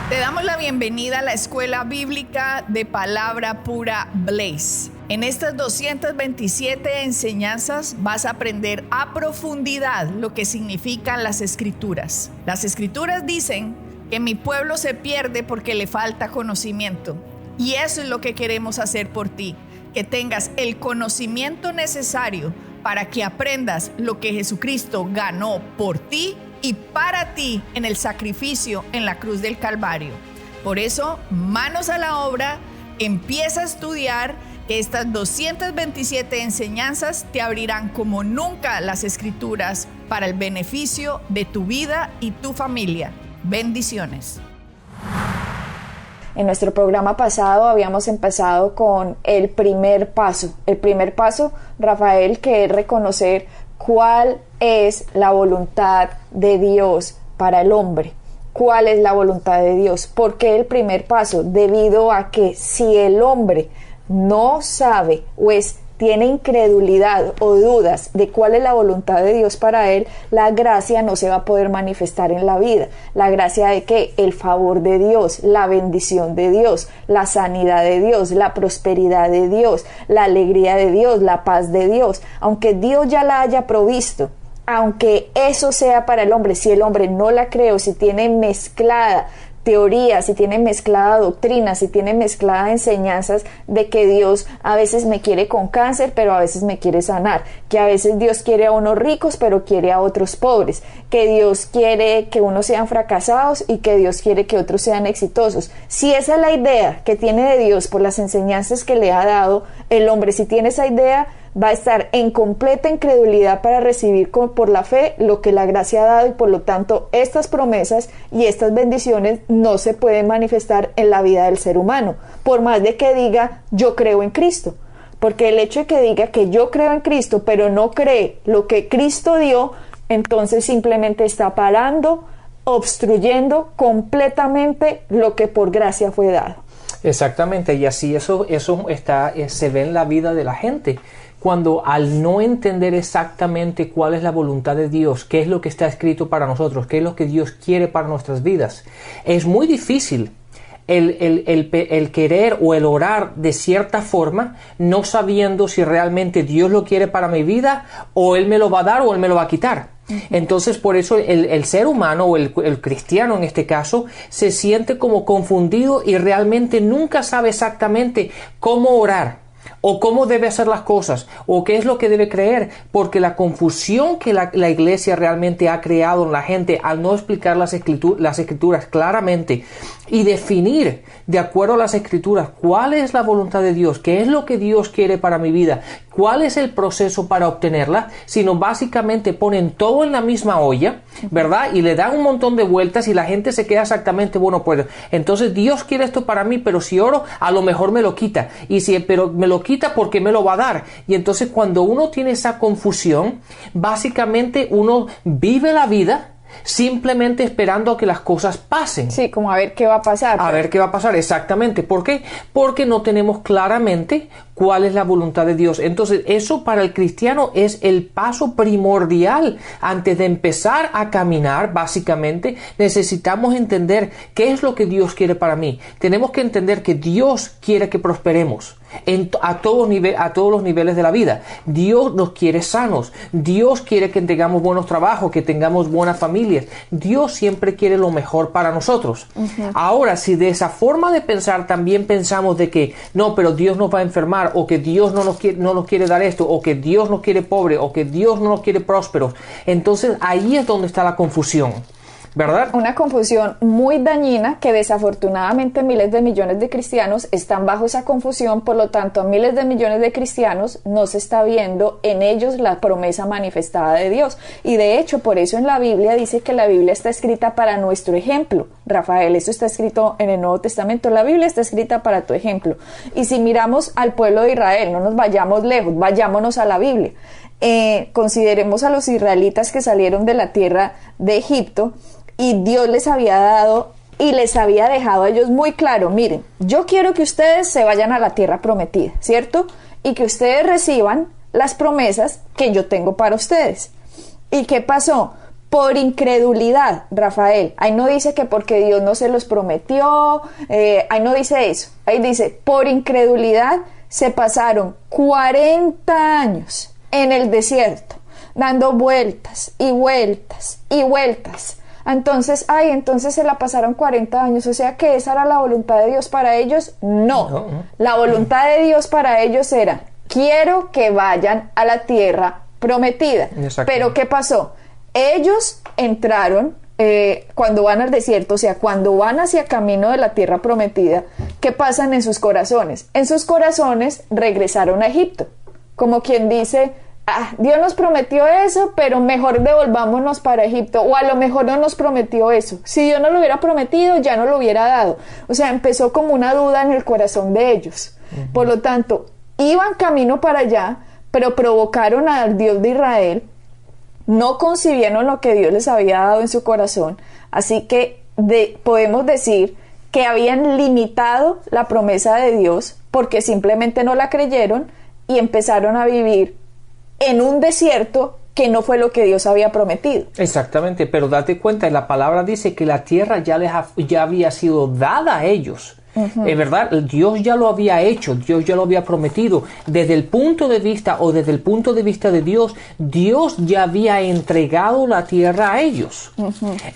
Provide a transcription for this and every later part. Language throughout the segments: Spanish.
Te damos la bienvenida a la Escuela Bíblica de Palabra Pura Blaze. En estas 227 enseñanzas vas a aprender a profundidad lo que significan las Escrituras. Las Escrituras dicen que mi pueblo se pierde porque le falta conocimiento. Y eso es lo que queremos hacer por ti, que tengas el conocimiento necesario para que aprendas lo que Jesucristo ganó por ti y para ti en el sacrificio en la cruz del Calvario. Por eso, manos a la obra, empieza a estudiar, que estas 227 enseñanzas te abrirán como nunca las Escrituras para el beneficio de tu vida y tu familia. Bendiciones. En nuestro programa pasado habíamos empezado con el primer paso. El primer paso, Rafael, que es reconocer cuál es la voluntad de Dios para el hombre. ¿Cuál es la voluntad de Dios? ¿Por qué el primer paso? Debido a que si el hombre no sabe o tiene incredulidad o dudas de cuál es la voluntad de Dios para él, la gracia no se va a poder manifestar en la vida. La gracia de que el favor de Dios, la bendición de Dios, la sanidad de Dios, la prosperidad de Dios, la alegría de Dios, la paz de Dios, aunque Dios ya la haya provisto, aunque eso sea para el hombre, si el hombre no la cree o si tiene mezclada teoría, si tiene mezclada doctrina, si tiene mezclada enseñanzas de que Dios a veces me quiere con cáncer, pero a veces me quiere sanar, que a veces Dios quiere a unos ricos, pero quiere a otros pobres, que Dios quiere que unos sean fracasados y que Dios quiere que otros sean exitosos. Si esa es la idea que tiene de Dios por las enseñanzas que le ha dado el hombre, si tiene esa idea, va a estar en completa incredulidad para recibir por la fe lo que la gracia ha dado, y por lo tanto estas promesas y estas bendiciones no se pueden manifestar en la vida del ser humano, por más de que diga yo creo en Cristo, porque el hecho de que diga que yo creo en Cristo pero no cree lo que Cristo dio, entonces simplemente está parando, obstruyendo completamente lo que por gracia fue dado. Exactamente, y así eso se ve en la vida de la gente. Cuando al no entender exactamente cuál es la voluntad de Dios, qué es lo que está escrito para nosotros, qué es lo que Dios quiere para nuestras vidas, es muy difícil el querer o el orar de cierta forma, no sabiendo si realmente Dios lo quiere para mi vida, o Él me lo va a dar o Él me lo va a quitar. Entonces, por eso el ser humano o el cristiano en este caso se siente como confundido y realmente nunca sabe exactamente cómo orar, o cómo debe hacer las cosas, o qué es lo que debe creer, porque la confusión que la iglesia realmente ha creado en la gente al no explicar las escrituras claramente y definir de acuerdo a las escrituras cuál es la voluntad de Dios, qué es lo que Dios quiere para mi vida, cuál es el proceso para obtenerla, sino básicamente ponen todo en la misma olla, ¿verdad? Y le dan un montón de vueltas y la gente se queda exactamente, bueno, pues entonces Dios quiere esto para mí, pero si oro, a lo mejor me lo quita, pero me lo quita porque me lo va a dar. Y entonces cuando uno tiene esa confusión, básicamente uno vive la vida simplemente esperando a que las cosas pasen. Sí, como a ver qué va a pasar. A ver qué va a pasar, exactamente. ¿Por qué? Porque no tenemos claramente cuál es la voluntad de Dios. Entonces, eso para el cristiano es el paso primordial. Antes de empezar a caminar, básicamente, necesitamos entender qué es lo que Dios quiere para mí. Tenemos que entender que Dios quiere que prosperemos a todos los niveles de la vida. Dios nos quiere sanos. Dios quiere que tengamos buenos trabajos, que tengamos buenas familias. Dios siempre quiere lo mejor para nosotros. Ahora, si de esa forma de pensar también pensamos de que no, pero Dios nos va a enfermar, o que Dios no nos quiere dar esto, o que Dios nos quiere pobre, o que Dios no nos quiere prósperos, entonces ahí es donde está la confusión, ¿verdad? Una confusión muy dañina que desafortunadamente miles de millones de cristianos están bajo esa confusión. Por lo tanto, a miles de millones de cristianos no se está viendo en ellos la promesa manifestada de Dios. Y de hecho, por eso en la Biblia dice que la Biblia está escrita para nuestro ejemplo. Rafael, eso está escrito en el Nuevo Testamento. La Biblia está escrita para tu ejemplo. Y si miramos al pueblo de Israel, no nos vayamos lejos, vayámonos a la Biblia. Consideremos a los israelitas que salieron de la tierra de Egipto, y Dios les había dado y les había dejado a ellos muy claro: miren, yo quiero que ustedes se vayan a la tierra prometida, ¿cierto? Y que ustedes reciban las promesas que yo tengo para ustedes. ¿Y qué pasó? por incredulidad, Rafael. Ahí no dice que porque Dios no se los prometió, ahí no dice eso. Ahí dice, por incredulidad se pasaron 40 años en el desierto, dando vueltas y vueltas y vueltas. Entonces se la pasaron 40 años, o sea que esa era la voluntad de Dios para ellos. No. La voluntad de Dios para ellos era, quiero que vayan a la tierra prometida. Pero ¿qué pasó? Ellos entraron, cuando van al desierto, o sea, cuando van hacia camino de la tierra prometida, ¿qué pasan en sus corazones? En sus corazones regresaron a Egipto, como quien dice, Dios nos prometió eso, pero mejor devolvámonos para Egipto, o a lo mejor no nos prometió eso. Si Dios no lo hubiera prometido, ya no lo hubiera dado. O sea, empezó como una duda en el corazón de ellos. Por lo tanto, iban camino para allá, pero provocaron al Dios de Israel, no concibieron lo que Dios les había dado en su corazón, así que podemos decir que habían limitado la promesa de Dios porque simplemente no la creyeron y empezaron a vivir en un desierto que no fue lo que Dios había prometido. Exactamente, pero date cuenta, la palabra dice que la tierra ya había sido dada a ellos. Es verdad, Dios ya lo había hecho, Dios ya lo había prometido. Desde el punto de vista de Dios, Dios ya había entregado la tierra a ellos.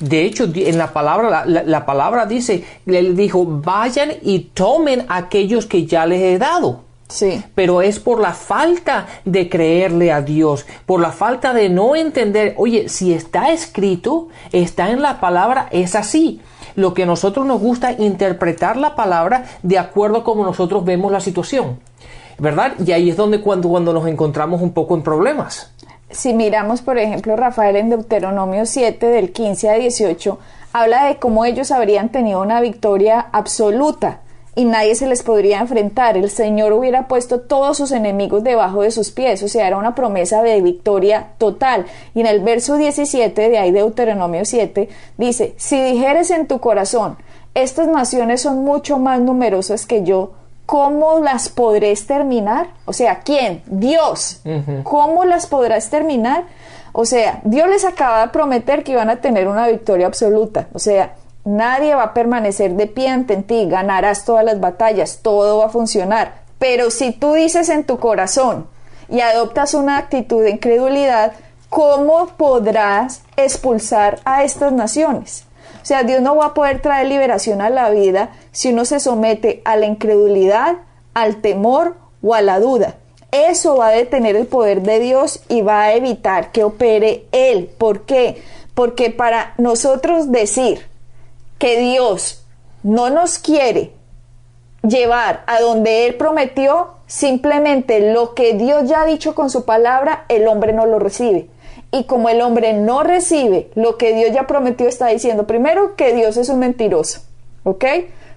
De hecho, en la palabra, la palabra dice, le dijo, vayan y tomen aquellos que ya les he dado. Sí. Pero es por la falta de creerle a Dios, por la falta de no entender, oye, si está escrito, está en la palabra, es así. Lo que a nosotros nos gusta interpretar la palabra de acuerdo a cómo nosotros vemos la situación, ¿verdad? Y ahí es donde cuando nos encontramos un poco en problemas. Si miramos, por ejemplo, Rafael, en Deuteronomio 7, del 15 a 18, habla de cómo ellos habrían tenido una victoria absoluta y nadie se les podría enfrentar. El Señor hubiera puesto todos sus enemigos debajo de sus pies, o sea, era una promesa de victoria total. Y en el verso 17 de ahí de Deuteronomio 7 dice, si dijeres en tu corazón, estas naciones son mucho más numerosas que yo, ¿cómo las podré exterminar? O sea, ¿quién? Dios. ¿Cómo las podrá exterminar? O sea, Dios les acaba de prometer que iban a tener una victoria absoluta, o sea, nadie va a permanecer de pie ante ti, ganarás todas las batallas, todo va a funcionar. Pero si tú dices en tu corazón y adoptas una actitud de incredulidad, ¿cómo podrás expulsar a estas naciones? O sea, Dios no va a poder traer liberación a la vida si uno se somete a la incredulidad, al temor o a la duda. Eso va a detener el poder de Dios y va a evitar que opere Él. ¿Por qué? Porque para nosotros decir que Dios no nos quiere llevar a donde Él prometió, simplemente lo que Dios ya ha dicho con su palabra, el hombre no lo recibe. Y como el hombre no recibe lo que Dios ya prometió, está diciendo primero que Dios es un mentiroso, ¿ok?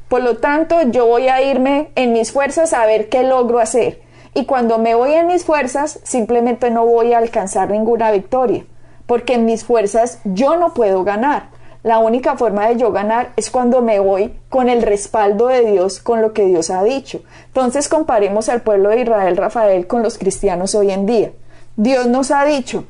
Por lo tanto, yo voy a irme en mis fuerzas a ver qué logro hacer. Y cuando me voy en mis fuerzas, simplemente no voy a alcanzar ninguna victoria, porque en mis fuerzas yo no puedo ganar. La única forma de yo ganar es cuando me voy con el respaldo de Dios, con lo que Dios ha dicho. Entonces comparemos al pueblo de Israel, Rafael, con los cristianos hoy en día. Dios nos ha dicho,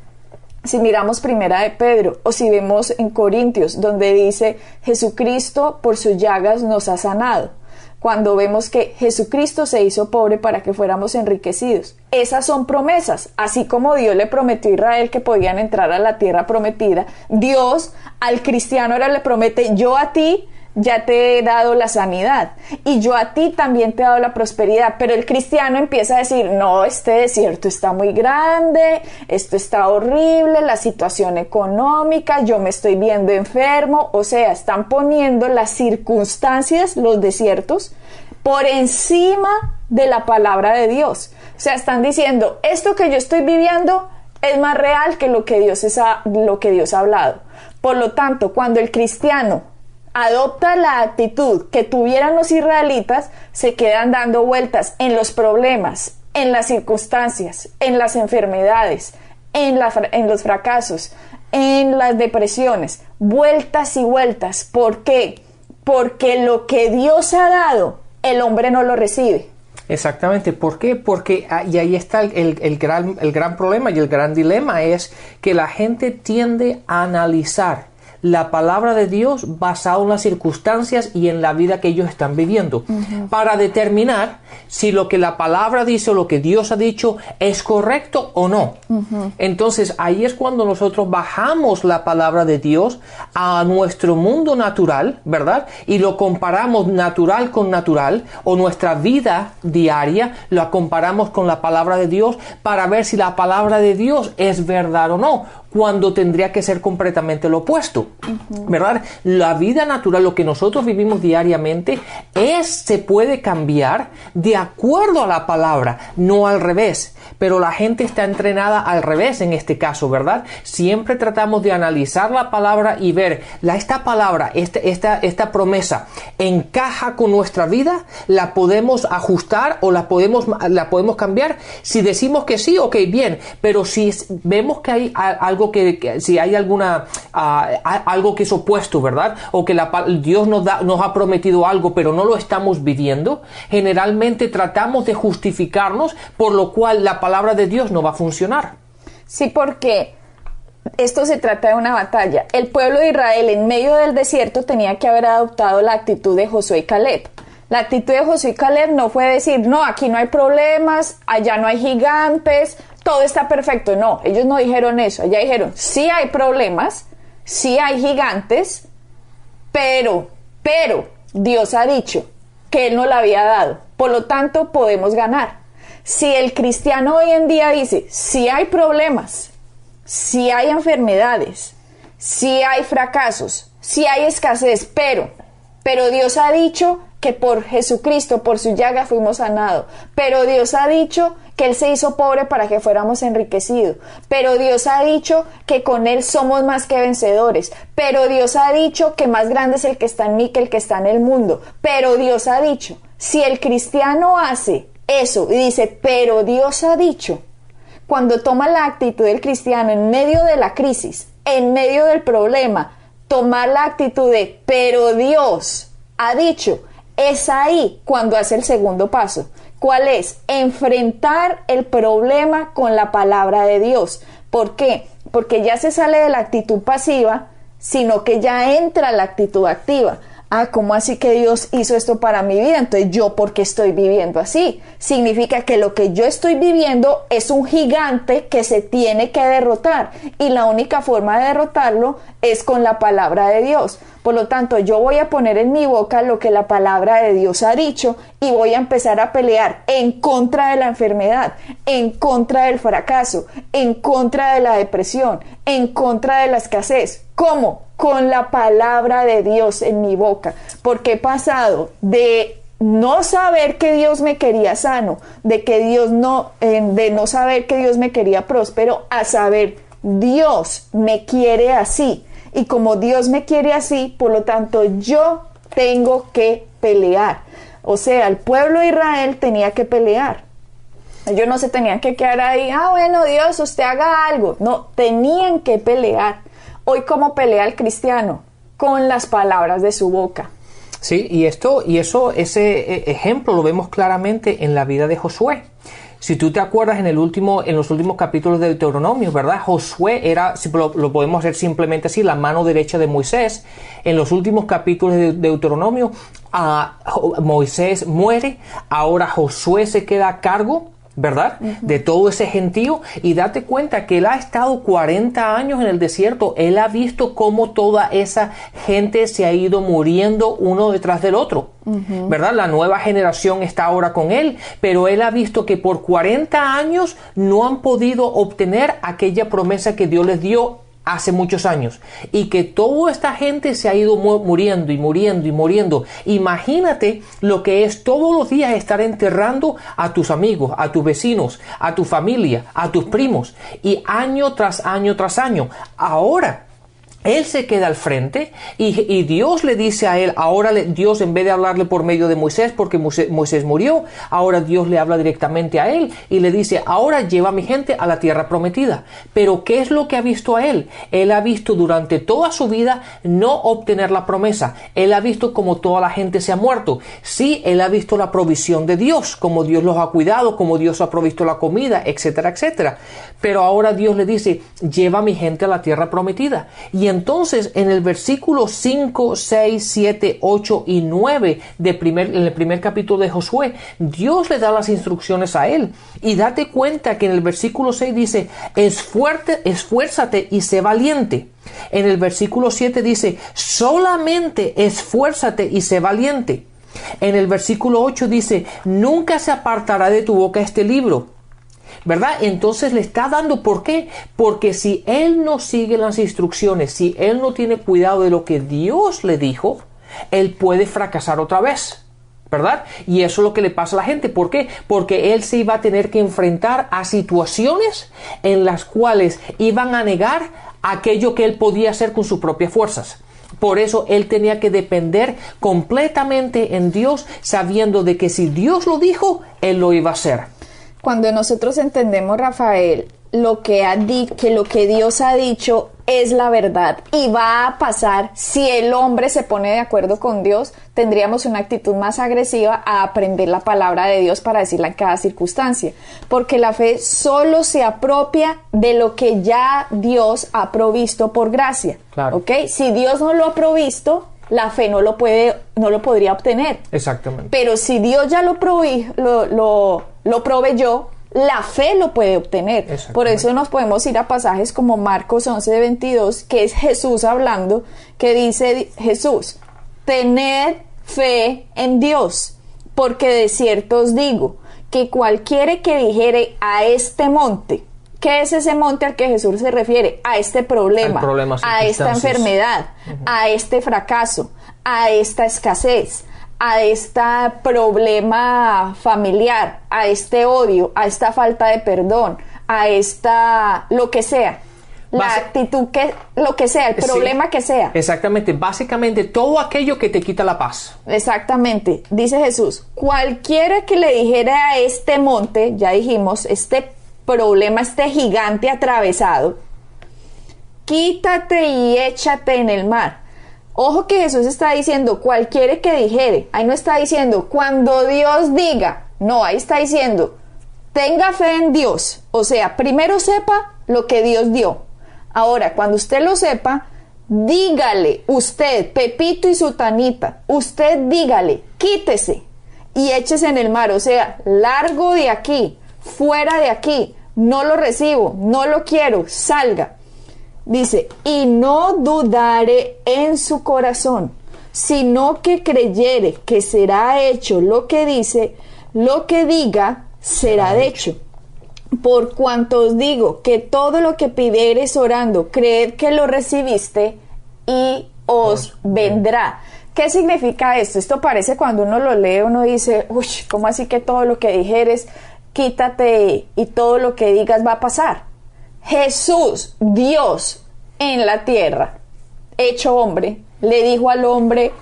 si miramos Primera de Pedro o si vemos en Corintios, donde dice Jesucristo por sus llagas nos ha sanado. Cuando vemos que Jesucristo se hizo pobre para que fuéramos enriquecidos. Esas son promesas. Así como Dios le prometió a Israel que podían entrar a la tierra prometida, Dios al cristiano ahora le promete, yo a ti ya te he dado la sanidad y yo a ti también te he dado la prosperidad. Pero el cristiano empieza a decir, no, este desierto está muy grande, esto está horrible, la situación económica, yo me estoy viendo enfermo. O sea, están poniendo las circunstancias, los desiertos, por encima de la palabra de Dios. O sea, están diciendo, esto que yo estoy viviendo es más real que lo que Dios ha hablado. Por lo tanto, cuando el cristiano adopta la actitud que tuvieran los israelitas, se quedan dando vueltas en los problemas, en las circunstancias, en las enfermedades, en los fracasos, en las depresiones, vueltas y vueltas. ¿Por qué? Porque lo que Dios ha dado, el hombre no lo recibe. Exactamente. ¿Por qué? Porque y ahí está el gran problema y el gran dilema, es que la gente tiende a analizar la palabra de Dios basado en las circunstancias y en la vida que ellos están viviendo, para determinar si lo que la palabra dice o lo que Dios ha dicho es correcto o no. Entonces ahí es cuando nosotros bajamos la palabra de Dios a nuestro mundo natural, ¿verdad? Y lo comparamos natural con natural, o nuestra vida diaria la comparamos con la palabra de Dios para ver si la palabra de Dios es verdad o no, cuando tendría que ser completamente lo opuesto, ¿verdad? La vida natural, lo que nosotros vivimos diariamente, se puede cambiar de acuerdo a la palabra, no al revés. Pero la gente está entrenada al revés en este caso, ¿verdad? Siempre tratamos de analizar la palabra y ver, esta palabra, esta promesa, ¿encaja con nuestra vida? ¿La podemos ajustar o la podemos cambiar? Si decimos que sí, ok, bien. Pero si vemos que hay algo si hay algo que es opuesto, ¿verdad? O que Dios nos ha prometido algo, pero no lo estamos viviendo, generalmente tratamos de justificarnos, por lo cual la palabra de Dios no va a funcionar. Sí, porque esto se trata de una batalla. El pueblo de Israel en medio del desierto tenía que haber adoptado la actitud de Josué y Caleb. La actitud de Josué y Caleb no fue decir, no, aquí no hay problemas, allá no hay gigantes, todo está perfecto. No, ellos no dijeron eso. Allá dijeron, sí hay problemas, sí hay gigantes, pero Dios ha dicho que Él nos la había dado. Por lo tanto, podemos ganar. Si el cristiano hoy en día dice, sí hay problemas, sí hay enfermedades, sí hay fracasos, sí hay escasez, pero Dios ha dicho que por Jesucristo, por su llaga fuimos sanados, pero Dios ha dicho que Él se hizo pobre para que fuéramos enriquecidos, pero Dios ha dicho que con Él somos más que vencedores, pero Dios ha dicho que más grande es el que está en mí que el que está en el mundo, pero Dios ha dicho, si el cristiano hace eso y dice, pero Dios ha dicho, cuando toma la actitud del cristiano en medio de la crisis, en medio del problema, tomar la actitud de, pero Dios ha dicho, es ahí cuando hace el segundo paso. ¿Cuál es? Enfrentar el problema con la palabra de Dios. ¿Por qué? Porque ya se sale de la actitud pasiva, sino que ya entra la actitud activa. ¿Cómo así que Dios hizo esto para mi vida? Entonces, ¿yo por qué estoy viviendo así? Significa que lo que yo estoy viviendo es un gigante que se tiene que derrotar, y la única forma de derrotarlo es con la palabra de Dios. Por lo tanto, yo voy a poner en mi boca lo que la palabra de Dios ha dicho y voy a empezar a pelear en contra de la enfermedad, en contra del fracaso, en contra de la depresión, en contra de la escasez. ¿Cómo? Con la palabra de Dios en mi boca. Porque he pasado de no saber que Dios me quería sano, de no saber que Dios me quería próspero, a saber, Dios me quiere así. Y como Dios me quiere así, por lo tanto yo tengo que pelear. O sea, el pueblo de Israel tenía que pelear. Ellos no se tenían que quedar ahí, bueno, Dios, usted haga algo. No, tenían que pelear. Hoy, ¿cómo pelea el cristiano? Con las palabras de su boca. Sí, ese ejemplo lo vemos claramente en la vida de Josué. Si tú te acuerdas en los últimos capítulos de Deuteronomio, ¿verdad? Josué era, si lo podemos hacer simplemente así, la mano derecha de Moisés. En los últimos capítulos de Deuteronomio, Moisés muere, ahora Josué se queda a cargo, ¿verdad? De todo ese gentío, y date cuenta que él ha estado 40 años en el desierto. Él ha visto cómo toda esa gente se ha ido muriendo uno detrás del otro, ¿verdad? La nueva generación está ahora con él, pero él ha visto que por 40 años no han podido obtener aquella promesa que Dios les dio hace muchos años, y que toda esta gente se ha ido muriendo y muriendo y muriendo. Imagínate lo que es todos los días estar enterrando a tus amigos, a tus vecinos, a tu familia, a tus primos, y año tras año tras año. Ahora Él se queda al frente y Dios le dice a él, ahora Dios, en vez de hablarle por medio de Moisés, porque Moisés murió, ahora Dios le habla directamente a él y le dice, ahora lleva a mi gente a la tierra prometida. Pero ¿qué es lo que ha visto a él? Él ha visto durante toda su vida no obtener la promesa. Él ha visto como toda la gente se ha muerto. Sí, él ha visto la provisión de Dios, como Dios los ha cuidado, como Dios ha provisto la comida, etcétera, etcétera. Pero ahora Dios le dice, lleva a mi gente a la tierra prometida. Y entonces en el versículo 5, 6, 7, 8 y 9 en el primer capítulo de Josué, Dios le da las instrucciones a él. Y date cuenta que en el versículo 6 dice, esfuérzate y sé valiente. En el versículo 7 dice, solamente esfuérzate y sé valiente. En el versículo 8 dice, nunca se apartará de tu boca este libro, ¿verdad? Entonces le está dando, ¿por qué? Porque si él no sigue las instrucciones, si él no tiene cuidado de lo que Dios le dijo, él puede fracasar otra vez, ¿verdad? Y eso es lo que le pasa a la gente. ¿Por qué? Porque él se iba a tener que enfrentar a situaciones en las cuales iban a negar aquello que él podía hacer con sus propias fuerzas. Por eso él tenía que depender completamente en Dios, sabiendo de que si Dios lo dijo, él lo iba a hacer. Cuando nosotros entendemos, Rafael, lo que Dios ha dicho es la verdad y va a pasar, si el hombre se pone de acuerdo con Dios, tendríamos una actitud más agresiva a aprender la palabra de Dios para decirla en cada circunstancia, porque la fe solo se apropia de lo que ya Dios ha provisto por gracia. Claro. ¿Ok? Si Dios no lo ha provisto, la fe no lo podría obtener. Exactamente. Pero si Dios ya lo proveyó, la fe lo puede obtener. Por eso nos podemos ir a pasajes como Marcos 11:22, que es Jesús hablando, que dice Jesús, tened fe en Dios, porque de cierto os digo, que cualquiera que dijere a este monte, ¿qué es ese monte al que Jesús se refiere? A este problema, a esta enfermedad, a este fracaso, a esta escasez, a este problema familiar, a este odio, a esta falta de perdón, a esta, lo que sea, la actitud lo que sea, el problema que sea. Exactamente, básicamente todo aquello que te quita la paz. Exactamente, dice Jesús, cualquiera que le dijera a este monte, ya dijimos, este problema, este gigante atravesado, quítate y échate en el mar. Ojo que Jesús está diciendo cualquiera que dijere, ahí no está diciendo cuando Dios diga, no, ahí está diciendo tenga fe en Dios, o sea, primero sepa lo que Dios dio. Ahora, cuando usted lo sepa, dígale, usted, Pepito y Sutanita, usted dígale, quítese y échese en el mar, o sea, largo de aquí, fuera de aquí, no lo recibo, no lo quiero, salga. Dice, y no dudare en su corazón, sino que creyere que será hecho lo que dice, lo que diga será hecho. Por cuanto os digo que todo lo que pidiereis orando, creed que lo recibiste y os vendrá. ¿Qué significa esto? Esto parece cuando uno lo lee, uno dice, uy, ¿cómo así que todo lo que dijeres, quítate y todo lo que digas va a pasar? Jesús, Dios en la tierra, hecho hombre, le dijo al hombre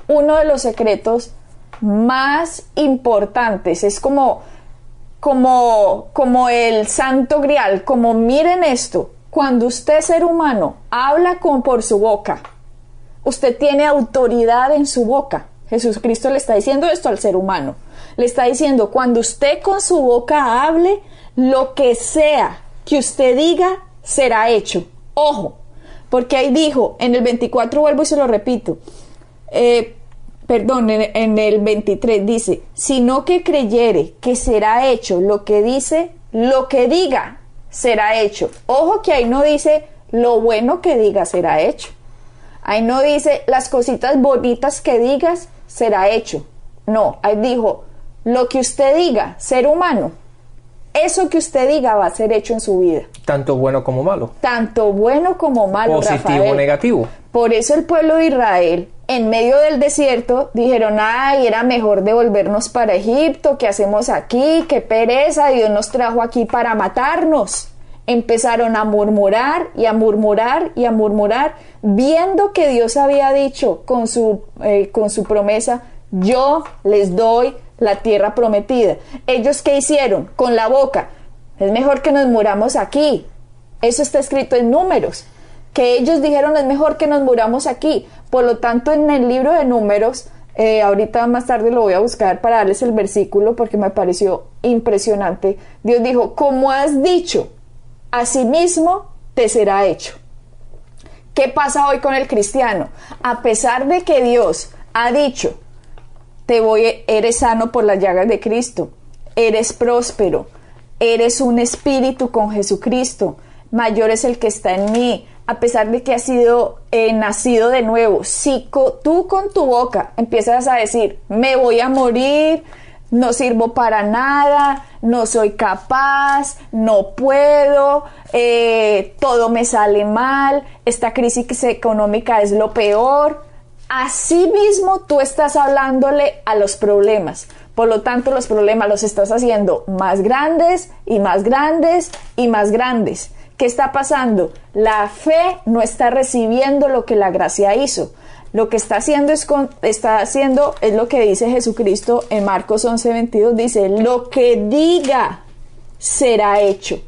uno de los secretos más importantes. Es como el santo grial, como miren esto, cuando usted, ser humano, habla por su boca, usted tiene autoridad en su boca. Jesucristo le está diciendo esto al ser humano. Le está diciendo, cuando usted con su boca hable, lo que sea que usted diga será hecho. Ojo, porque ahí dijo, en el 24 vuelvo y se lo repito, en el 23 dice, sino que creyere que será hecho lo que dice, lo que diga será hecho. Ojo que ahí no dice lo bueno que diga será hecho. Ahí no dice las cositas bonitas que digas será hecho. No, ahí dijo, lo que usted diga, ser humano, eso que usted diga va a ser hecho en su vida. Tanto bueno como malo. Tanto bueno como malo, positivo o negativo. Por eso el pueblo de Israel, en medio del desierto, dijeron, ay, era mejor devolvernos para Egipto, ¿qué hacemos aquí? ¡Qué pereza! Dios nos trajo aquí para matarnos. Empezaron a murmurar y a murmurar y a murmurar, viendo que Dios había dicho con su promesa, yo les doy la tierra prometida. ¿Ellos qué hicieron? Con la boca, es mejor que nos muramos aquí. Eso está escrito en Números, que ellos dijeron, es mejor que nos muramos aquí. Por lo tanto, en el libro de Números, ahorita más tarde lo voy a buscar para darles el versículo porque me pareció impresionante. Dios dijo, como has dicho, asimismo te será hecho. ¿Qué pasa hoy con el cristiano? A pesar de que Dios ha dicho, eres sano por las llagas de Cristo, eres próspero, eres un espíritu con Jesucristo, mayor es el que está en mí, a pesar de que has sido nacido de nuevo, si tú con tu boca empiezas a decir, me voy a morir, no sirvo para nada, no soy capaz, no puedo, todo me sale mal, esta crisis económica es lo peor, así mismo tú estás hablándole a los problemas. Por lo tanto, los problemas los estás haciendo más grandes y más grandes y más grandes. ¿Qué está pasando? La fe no está recibiendo lo que la gracia hizo. Lo que está haciendo es lo que dice Jesucristo en Marcos 11:22. Dice, lo que diga será hecho.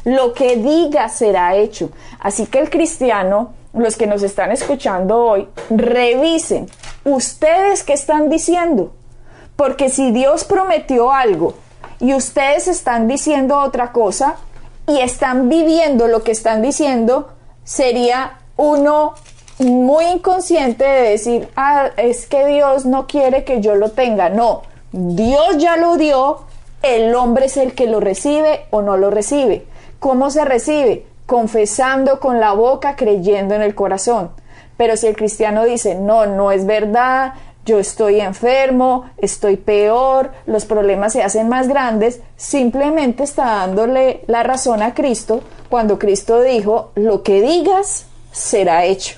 Lo que diga será hecho. Así que el cristiano, los que nos están escuchando hoy, revisen ustedes qué están diciendo. Porque si Dios prometió algo y ustedes están diciendo otra cosa y están viviendo lo que están diciendo, sería uno muy inconsciente de decir, es que Dios no quiere que yo lo tenga. No, Dios ya lo dio, el hombre es el que lo recibe o no lo recibe. ¿Cómo se recibe? Confesando con la boca, creyendo en el corazón. Pero si el cristiano dice, no es verdad, yo estoy enfermo, estoy peor, los problemas se hacen más grandes, simplemente está dándole la razón a Cristo cuando Cristo dijo, lo que digas será hecho.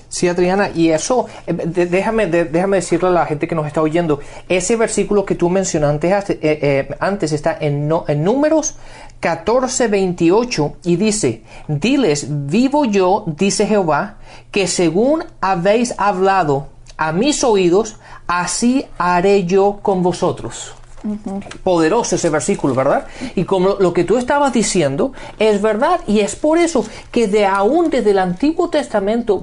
Sí, Adriana, y eso, déjame decirle a la gente que nos está oyendo, ese versículo que tú mencionaste antes está en Números 14:28 y dice, diles, vivo yo, dice Jehová, que según habéis hablado a mis oídos, así haré yo con vosotros. Uh-huh. Poderoso ese versículo, ¿verdad? Y como lo que tú estabas diciendo es verdad, y es por eso que desde el Antiguo Testamento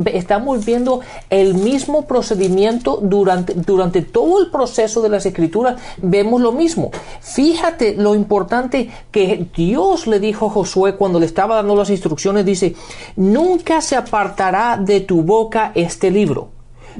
estamos viendo el mismo procedimiento durante todo el proceso de las Escrituras, vemos lo mismo. Fíjate lo importante que Dios le dijo a Josué cuando le estaba dando las instrucciones, dice, nunca se apartará de tu boca este libro.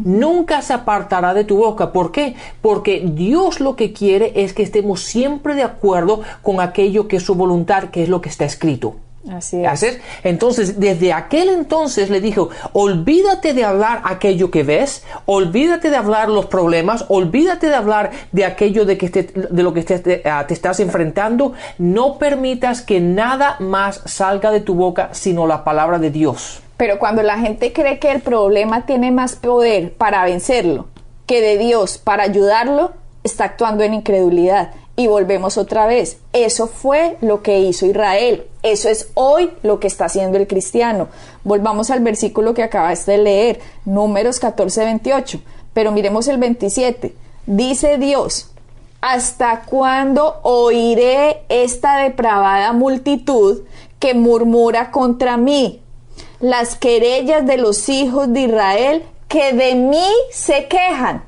Nunca se apartará de tu boca. ¿Por qué? Porque Dios lo que quiere es que estemos siempre de acuerdo con aquello que es su voluntad, que es lo que está escrito. Así es. Entonces, desde aquel entonces le dijo, olvídate de hablar aquello que ves, olvídate de hablar los problemas, olvídate de hablar de aquello de lo que te estás enfrentando, no permitas que nada más salga de tu boca sino la palabra de Dios. Pero cuando la gente cree que el problema tiene más poder para vencerlo que de Dios para ayudarlo, está actuando en incredulidad. Y volvemos otra vez. Eso fue lo que hizo Israel. Eso es hoy lo que está haciendo el cristiano. Volvamos al versículo que acabaste de leer, Números 14:28. Pero miremos el 27. Dice Dios, ¿hasta cuándo oiré esta depravada multitud que murmura contra mí? Las querellas de los hijos de Israel que de mí se quejan.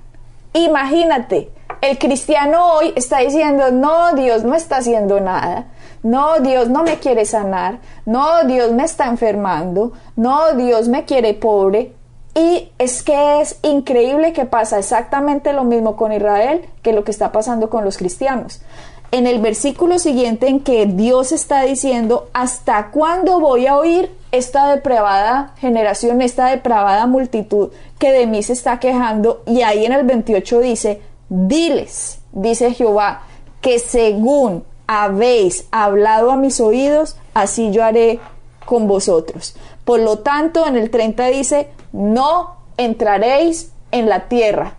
Imagínate, el cristiano hoy está diciendo, no, Dios no está haciendo nada, no, Dios no me quiere sanar, no, Dios me está enfermando, no, Dios me quiere pobre. Y es que es increíble que pasa exactamente lo mismo con Israel que lo que está pasando con los cristianos. En el versículo siguiente en que Dios está diciendo, ¿hasta cuándo voy a oír esta depravada generación, esta depravada multitud que de mí se está quejando? Y ahí en el 28 dice, diles, dice Jehová, que según habéis hablado a mis oídos, así yo haré con vosotros. Por lo tanto, en el 30 dice, no entraréis en la tierra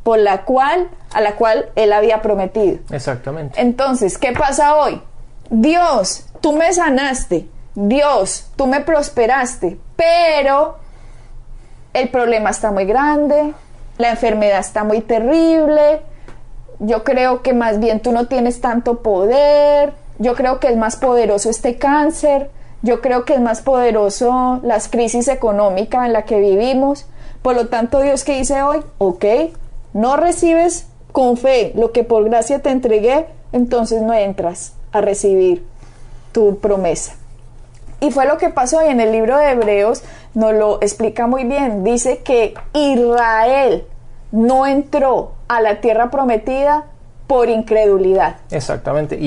a la cual él había prometido. Exactamente. Entonces, ¿qué pasa hoy? Dios, tú me sanaste, Dios, tú me prosperaste, pero el problema está muy grande, la enfermedad está muy terrible, yo creo que más bien tú no tienes tanto poder, yo creo que es más poderoso este cáncer, yo creo que es más poderoso las crisis económicas en la que vivimos. Por lo tanto, Dios, ¿qué dice hoy? Ok, no recibes con fe lo que por gracia te entregué, entonces no entras a recibir tu promesa. Y fue lo que pasó, y en el libro de Hebreos nos lo explica muy bien. Dice que Israel no entró a la tierra prometida por incredulidad. Exactamente,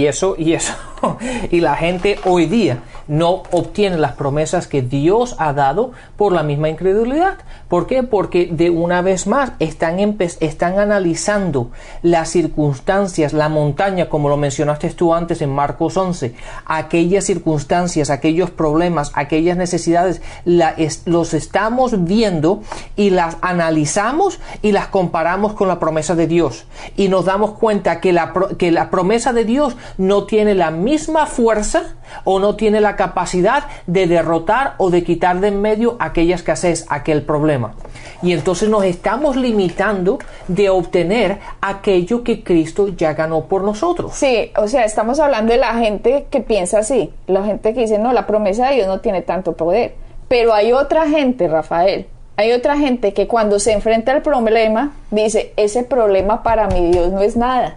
y la gente hoy día no obtiene las promesas que Dios ha dado por la misma incredulidad. ¿Por qué? Porque de una vez más están analizando las circunstancias, la montaña, como lo mencionaste tú antes en Marcos 11, aquellas circunstancias, aquellos problemas, aquellas necesidades, los estamos viendo y las analizamos y las comparamos con la promesa de Dios, y nos damos cuenta que la promesa de Dios no tiene la misma fuerza o no tiene la capacidad de derrotar o de quitar de en medio aquella escasez, aquel problema. Y entonces nos estamos limitando de obtener aquello que Cristo ya ganó por nosotros. Sí, o sea, estamos hablando de la gente que piensa así, la gente que dice, no, la promesa de Dios no tiene tanto poder. Pero hay otra gente, Rafael, hay otra gente que cuando se enfrenta al problema, dice, ese problema para mi Dios no es nada.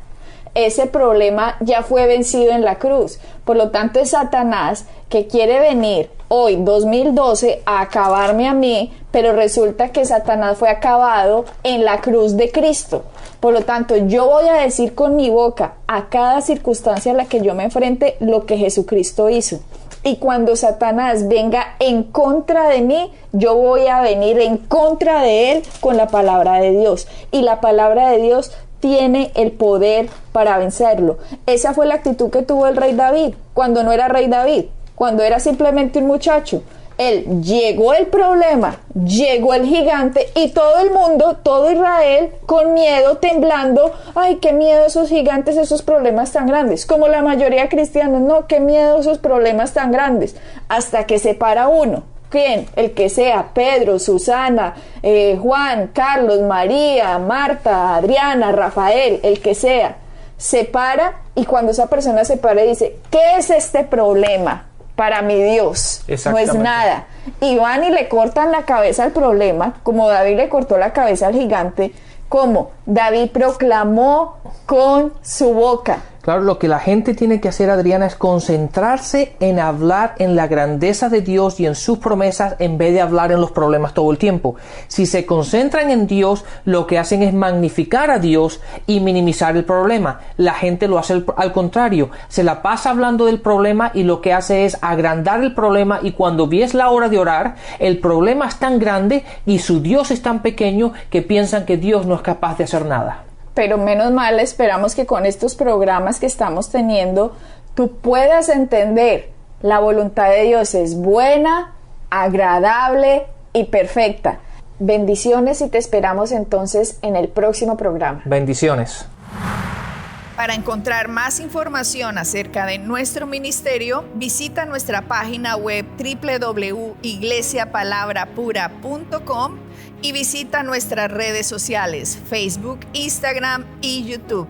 Ese problema ya fue vencido en la cruz. Por lo tanto, es Satanás que quiere venir hoy, 2012, a acabarme a mí, pero resulta que Satanás fue acabado en la cruz de Cristo. Por lo tanto, yo voy a decir con mi boca a cada circunstancia a la que yo me enfrente lo que Jesucristo hizo. Y cuando Satanás venga en contra de mí, yo voy a venir en contra de él con la palabra de Dios. Y la palabra de Dios tiene el poder para vencerlo. Esa fue la actitud que tuvo el rey David, cuando no era rey David, cuando era simplemente un muchacho. Él llegó el problema, llegó el gigante y todo el mundo, todo Israel, con miedo, temblando, ay, qué miedo esos gigantes, esos problemas tan grandes, como la mayoría de cristianos, no, qué miedo esos problemas tan grandes, hasta que se para uno. ¿Quién? El que sea, Pedro, Susana, Juan, Carlos, María, Marta, Adriana, Rafael, el que sea, se para, y cuando esa persona se para y dice, ¿qué es este problema? Para mi Dios, no es nada. Y van y le cortan la cabeza al problema, como David le cortó la cabeza al gigante, como David proclamó con su boca. Claro, lo que la gente tiene que hacer, Adriana, es concentrarse en hablar en la grandeza de Dios y en sus promesas en vez de hablar en los problemas todo el tiempo. Si se concentran en Dios, lo que hacen es magnificar a Dios y minimizar el problema. La gente lo hace al contrario. Se la pasa hablando del problema y lo que hace es agrandar el problema, y cuando vies la hora de orar, el problema es tan grande y su Dios es tan pequeño que piensan que Dios no es capaz de hacer nada. Pero menos mal, esperamos que con estos programas que estamos teniendo, tú puedas entender la voluntad de Dios es buena, agradable y perfecta. Bendiciones, y te esperamos entonces en el próximo programa. Bendiciones. Para encontrar más información acerca de nuestro ministerio, visita nuestra página web www.iglesiapalabrapura.com y visita nuestras redes sociales, Facebook, Instagram y YouTube.